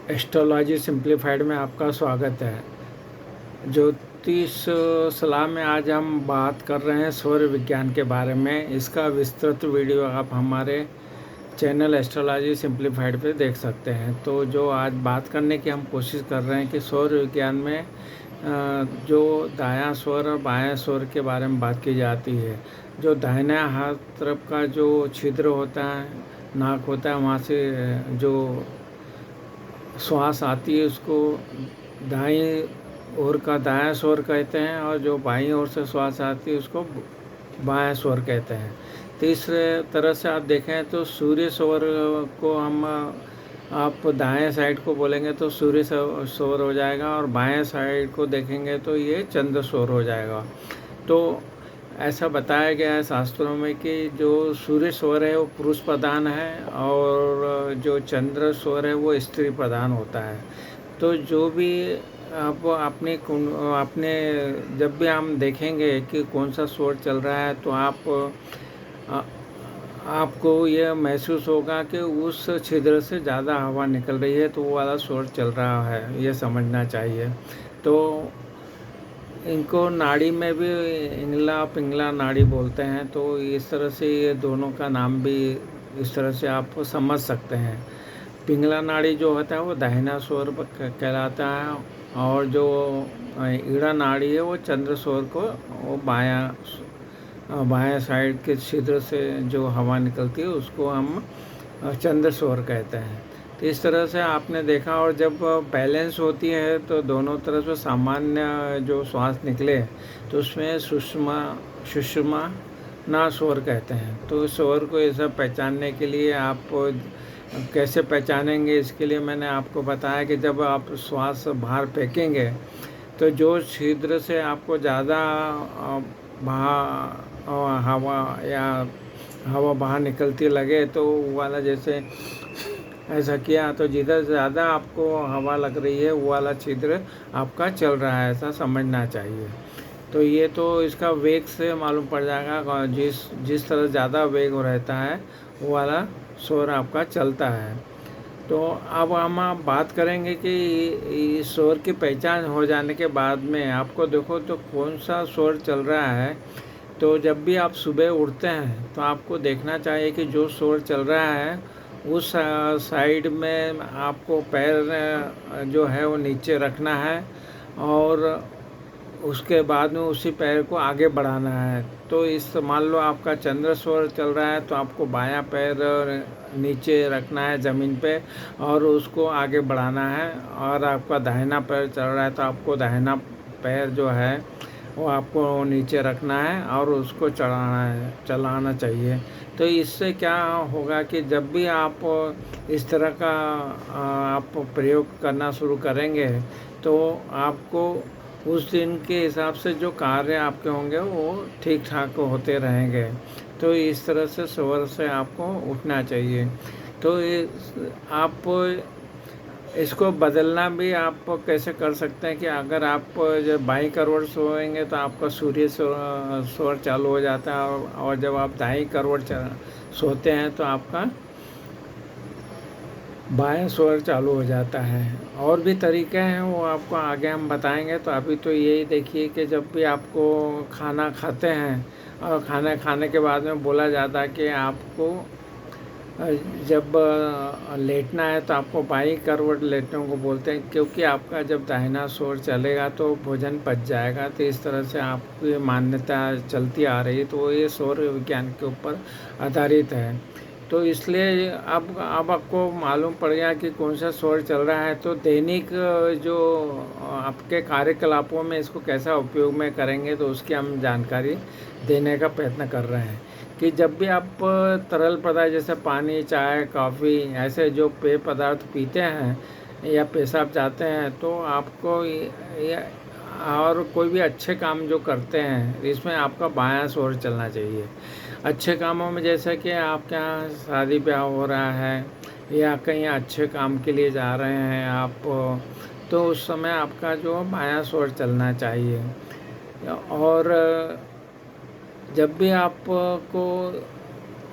Astrology simplified में आपका स्वागत है। ज्योतिष सलाह में आज हम बात कर रहे हैं सौर विज्ञान के बारे में। इसका विस्तृत वीडियो आप हमारे चैनल एस्ट्रोलॉजी सिंप्लीफाइड पे देख सकते हैं। तो जो आज बात करने की हम कोशिश कर रहे हैं कि सौर विज्ञान में जो दायां स्वर और बायां स्वर के बारे में बात की जाती है। जो दाहिने हाथ तरफ का जो छिद्र होता है, नाक होता है, वहाँ से जो श्वास आती है उसको दाईं ओर का दायां स्वर कहते हैं, और जो बाईं ओर से श्वास आती है उसको बायां स्वर कहते हैं। तीसरे तरह से आप देखें तो सूर्य स्वर को हम आप दाएं साइड को बोलेंगे तो सूर्य स्वर हो जाएगा, और बाएं साइड को देखेंगे तो ये चंद्र स्वर हो जाएगा। तो ऐसा बताया गया है शास्त्रों में कि जो सूर्य स्वर है वो पुरुष प्रधान है, और जो चंद्र स्वर है वो स्त्री प्रधान होता है। तो जो भी आप अपने जब भी हम देखेंगे कि कौन सा स्वर चल रहा है, तो आ, आपको यह महसूस होगा कि उस छिद्र से ज़्यादा हवा निकल रही है, तो वो वाला स्वर चल रहा है, ये समझना चाहिए। तो इनको नाड़ी में भी इंगला पिंगला नाड़ी बोलते हैं। तो इस तरह से ये दोनों का नाम भी इस तरह से आप समझ सकते हैं। पिंगला नाड़ी जो होता है वो दाहिना स्वर कहलाता है, और जो ईड़ा नाड़ी है वो चंद्र स्वर को वो बायां साइड के छिद्र से जो हवा निकलती है उसको हम चंद्र स्वर कहते हैं। तो इस तरह से आपने देखा, और जब बैलेंस होती है तो दोनों तरफ से सामान्य जो श्वास निकले तो उसमें सुषमा ना स्वर कहते हैं। तो स्वर को ये सब पहचानने के लिए आप कैसे पहचानेंगे, इसके लिए मैंने आपको बताया कि जब आप श्वास बाहर फेंकेंगे तो जो छिद्र से आपको ज़्यादा हवा या हवा बाहर निकलती लगे तो वो वाला, जैसे ऐसा किया तो जिधर ज़्यादा आपको हवा लग रही है वो वाला छिद्र आपका चल रहा है, ऐसा समझना चाहिए। तो ये तो इसका वेग से मालूम पड़ जाएगा, जिस तरह ज़्यादा वेग रहता है वो वाला स्वर आपका चलता है। तो अब हम आप बात करेंगे कि स्वर की पहचान हो जाने के बाद में आपको देखो तो कौन सा स्वर चल रहा है। तो जब भी आप सुबह उठते हैं तो आपको देखना चाहिए कि जो स्वर चल रहा है उस साइड में आपको पैर जो है वो नीचे रखना है, और उसके बाद में उसी पैर को आगे बढ़ाना है। तो इस मान लो आपका चंद्र स्वर चल रहा है तो आपको बायां पैर नीचे रखना है ज़मीन पे और उसको आगे बढ़ाना है, और आपका दाहिना पैर चल रहा है तो आपको दाहिना पैर जो है वो आपको नीचे रखना है और उसको चलाना चाहिए। तो इससे क्या होगा कि जब भी आप इस तरह का आप प्रयोग करना शुरू करेंगे तो आपको उस दिन के हिसाब से जो कार्य आपके होंगे वो ठीक ठाक होते रहेंगे। तो इस तरह से स्वर से आपको उठना चाहिए। तो आप इसको बदलना भी आप कैसे कर सकते हैं कि अगर आप जब बाईं करवट सोएंगे तो आपका सूर्य स्वर चालू हो जाता है, और जब आप दाईं करवट सोते हैं तो आपका बायां स्वर चालू हो जाता है। और भी तरीके हैं, वो आपको आगे हम बताएंगे। तो अभी तो यही देखिए कि जब भी आपको खाना खाते हैं और खाना खाने के बाद में बोला जाता है कि आपको जब लेटना है तो आपको बाईं करवट लेटने को बोलते हैं, क्योंकि आपका जब दाहिना स्वर चलेगा तो भोजन पच जाएगा। तो इस तरह से आपकी मान्यता चलती आ रही है। तो ये सौर विज्ञान के ऊपर आधारित है। तो इसलिए अब आपको मालूम पड़ गया कि कौन सा स्वर चल रहा है। तो दैनिक जो आपके कार्यकलापों में इसको कैसा उपयोग में करेंगे तो उसकी हम जानकारी देने का प्रयत्न कर रहे हैं। कि जब भी आप तरल पदार्थ जैसे पानी, चाय, कॉफ़ी ऐसे जो पेय पदार्थ पीते हैं या पेशाब जाते हैं, तो आपको ये और कोई भी अच्छे काम जो करते हैं इसमें आपका बायां स्वर चलना चाहिए। अच्छे कामों में जैसे कि आपके यहाँ शादी ब्याह हो रहा है या कहीं अच्छे काम के लिए जा रहे हैं आप, तो उस समय आपका जो बायां स्वर चलना चाहिए। और जब भी आपको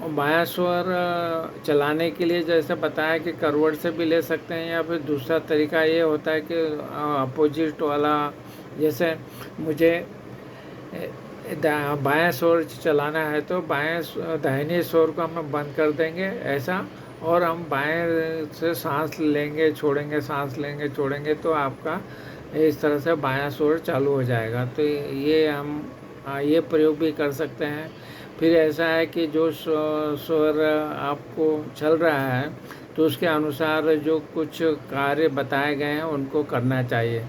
बायां स्वर चलाने के लिए जैसे बताया कि करवट से भी ले सकते हैं, या फिर दूसरा तरीका ये होता है कि अपोजिट वाला, जैसे मुझे बायां स्वर चलाना है तो दाहिने स्वर को हम बंद कर देंगे ऐसा, और हम बाएं से सांस लेंगे छोड़ेंगे, सांस लेंगे छोड़ेंगे, तो आपका इस तरह से बायां स्वर चालू हो जाएगा। तो ये हम ये प्रयोग भी कर सकते हैं। फिर ऐसा है कि जो स्वर आपको चल रहा है तो उसके अनुसार जो कुछ कार्य बताए गए हैं उनको करना चाहिए।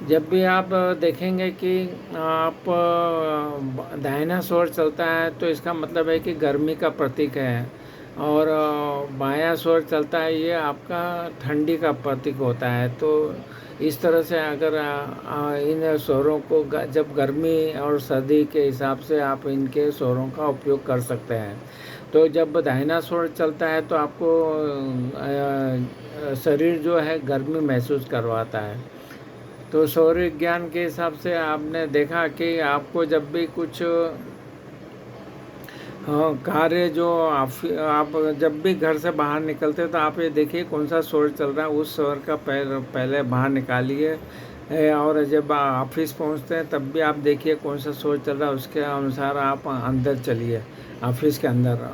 जब भी आप देखेंगे कि आप दाहिना स्वर चलता है तो इसका मतलब है कि गर्मी का प्रतीक है, और बायां स्वर चलता है ये आपका ठंडी का प्रतीक होता है। तो इस तरह से अगर इन स्वरों को जब गर्मी और सर्दी के हिसाब से आप इनके स्वरों का उपयोग कर सकते हैं। तो जब दाहिना स्वर चलता है तो आपको शरीर जो है गर्मी महसूस करवाता है। तो सौर विज्ञान के हिसाब से आपने देखा कि आपको जब भी कुछ कार्य जो आप जब भी घर से बाहर निकलते हैं तो आप ये देखिए कौन सा स्वर चल रहा है, उस स्वर का पहले बाहर निकालिए, और जब ऑफिस पहुंचते हैं तब भी आप देखिए कौन सा स्वर चल रहा है, उसके अनुसार आप अंदर चलिए ऑफिस के अंदर।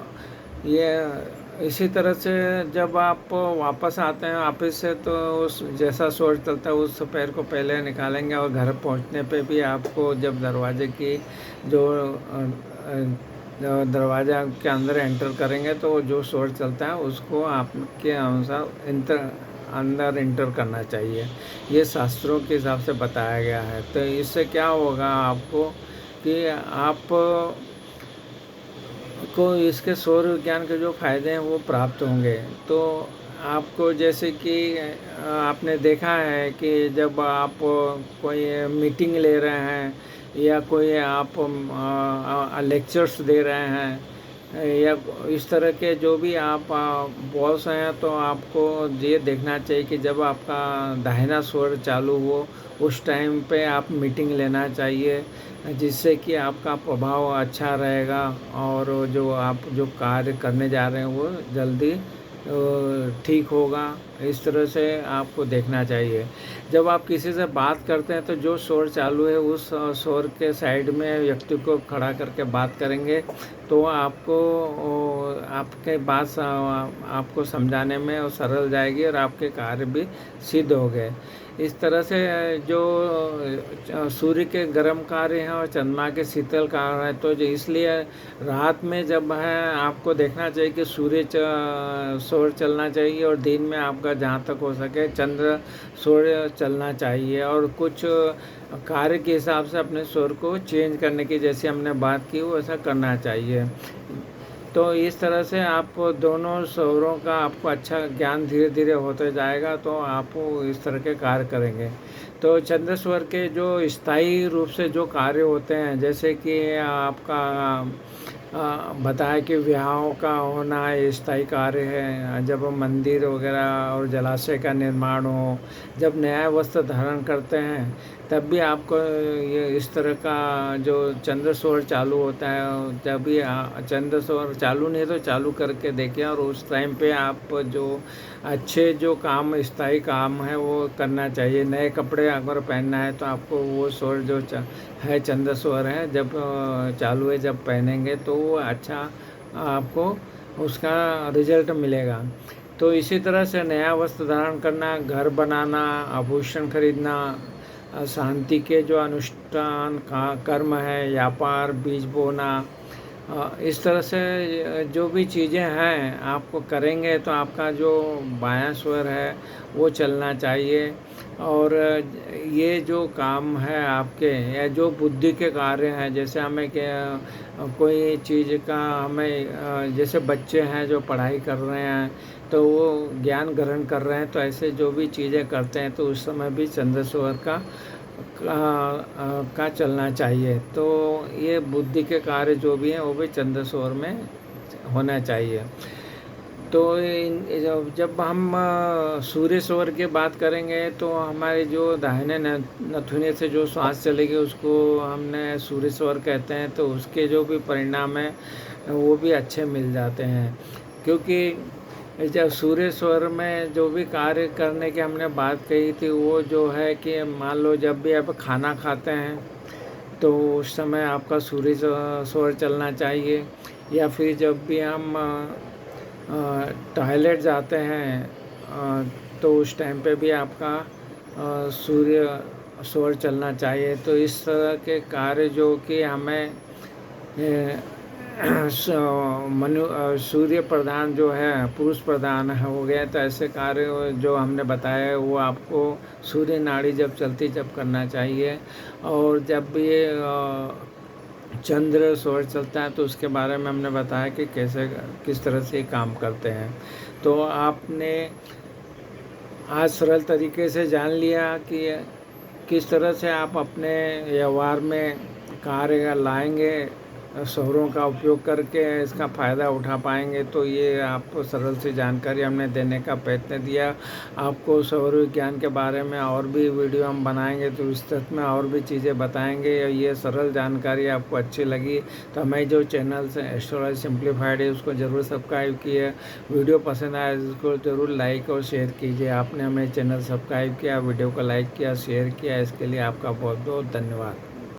ये इसी तरह से जब आप वापस आते हैं ऑफिस से तो उस जैसा स्वर चलता है उस पैर को पहले निकालेंगे, और घर पहुंचने पे भी आपको जब दरवाजे की जो दरवाजा के अंदर एंटर करेंगे तो जो स्वर चलता है उसको आपके अनुसार अंदर इंटर करना चाहिए। ये शास्त्रों के हिसाब से बताया गया है। तो इससे क्या होगा आपको कि आप को इसके सौर विज्ञान के जो फ़ायदे हैं वो प्राप्त होंगे। तो आपको जैसे कि आपने देखा है कि जब आप कोई मीटिंग ले रहे हैं, या कोई आप लेक्चर्स दे रहे हैं, या इस तरह के जो भी आप बॉस हैं, तो आपको ये देखना चाहिए कि जब आपका दाहिना स्वर चालू हो उस टाइम पे आप मीटिंग लेना चाहिए, जिससे कि आपका प्रभाव अच्छा रहेगा, और जो आप जो कार्य करने जा रहे हैं वो जल्दी ठीक होगा। इस तरह से आपको देखना चाहिए। जब आप किसी से बात करते हैं तो जो शोर चालू है उस शोर के साइड में व्यक्ति को खड़ा करके बात करेंगे तो आपको आपके बात आपको समझाने में सरल जाएगी और आपके कार्य भी सिद्ध हो गए। इस तरह से जो सूर्य के गर्म कार्य हैं और चंद्रमा के शीतल कार्य हैं, तो जो इसलिए रात में जब है आपको देखना चाहिए कि सूर्य सौर चलना चाहिए, और दिन में आपका जहाँ तक हो सके चंद्र सूर्य चलना चाहिए, और कुछ कार्य के हिसाब से अपने स्वर को चेंज करने की जैसे हमने बात की वो ऐसा करना चाहिए। तो इस तरह से आप दोनों स्वरों का आपको अच्छा ज्ञान धीरे धीरे होते जाएगा, तो आप इस तरह के कार्य करेंगे। तो चंद्र स्वर के जो स्थायी रूप से जो कार्य होते हैं, जैसे कि आपका बताया कि विवाहों का होना स्थायी कार्य है, जब मंदिर वगैरह और जलाशय का निर्माण हो, जब नया वस्त्र धारण करते हैं तब भी आपको ये इस तरह का जो चंद्र स्वर चालू होता है, जब भी चंद्र स्वर चालू नहीं तो चालू करके देखें, और उस टाइम पे आप जो अच्छे जो काम स्थायी काम है वो करना चाहिए। नए कपड़े अगर पहनना है तो आपको वो स्वर जो है चंद्र स्वर है जब चालू है जब पहनेंगे तो वो अच्छा आपको उसका रिजल्ट मिलेगा। तो इसी तरह से नया वस्त्र धारण करना, घर बनाना, आभूषण खरीदना, शांति के जो अनुष्ठान का कर्म है, व्यापार, बीज बोना, इस तरह से जो भी चीज़ें हैं आपको करेंगे तो आपका जो बायां स्वर है वो चलना चाहिए। और ये जो काम है आपके या जो बुद्धि के कार्य हैं, जैसे हमें कोई चीज़ का हमें जैसे बच्चे हैं जो पढ़ाई कर रहे हैं तो वो ज्ञान ग्रहण कर रहे हैं, तो ऐसे जो भी चीज़ें करते हैं तो उस समय भी चंद्र स्वर का चलना चाहिए। तो ये बुद्धि के कार्य जो भी हैं वो भी चंद्र स्वर में होना चाहिए। तो जब हम सूर्य स्वर की बात करेंगे तो हमारे जो दाहिने नथुने से जो श्वास चलेगी उसको हमने सूर्य स्वर कहते हैं। तो उसके जो भी परिणाम है वो भी अच्छे मिल जाते हैं। क्योंकि जब सूर्य सौर में जो भी कार्य करने की हमने बात कही थी, वो जो है कि मान लो जब भी आप खाना खाते हैं तो उस समय आपका सूर्य सौर चलना चाहिए, या फिर जब भी हम टॉयलेट जाते हैं तो उस टाइम पे भी आपका सूर्य सौर चलना चाहिए। तो इस तरह के कार्य जो कि हमें सूर्य प्रधान जो है, पुरुष प्रधान हो गया, तो ऐसे कार्य जो हमने बताया है वो आपको सूर्य नाड़ी जब चलती जब करना चाहिए। और जब भी चंद्र सौर चलता है तो उसके बारे में हमने बताया कि कैसे किस तरह से काम करते हैं। तो आपने आज सरल तरीके से जान लिया कि किस तरह से आप अपने व्यवहार में कार्य लाएंगे, सौरों का उपयोग करके इसका फ़ायदा उठा पाएंगे। तो ये आपको सरल सी जानकारी हमने देने का प्रयत्न दिया। आपको सौर विज्ञान के बारे में और भी वीडियो हम बनाएंगे तो विस्तृत में और भी चीज़ें बताएंगे। ये सरल जानकारी आपको अच्छी लगी तो हमें जो चैनल से एस्ट्रोलॉजी सिंप्लीफाइड है उसको ज़रूर सब्सक्राइब किए। वीडियो पसंद आए इसको ज़रूर लाइक और शेयर कीजिए। आपने हमें चैनल सब्सक्राइब किया, वीडियो को लाइक किया, शेयर किया, इसके लिए आपका बहुत बहुत धन्यवाद।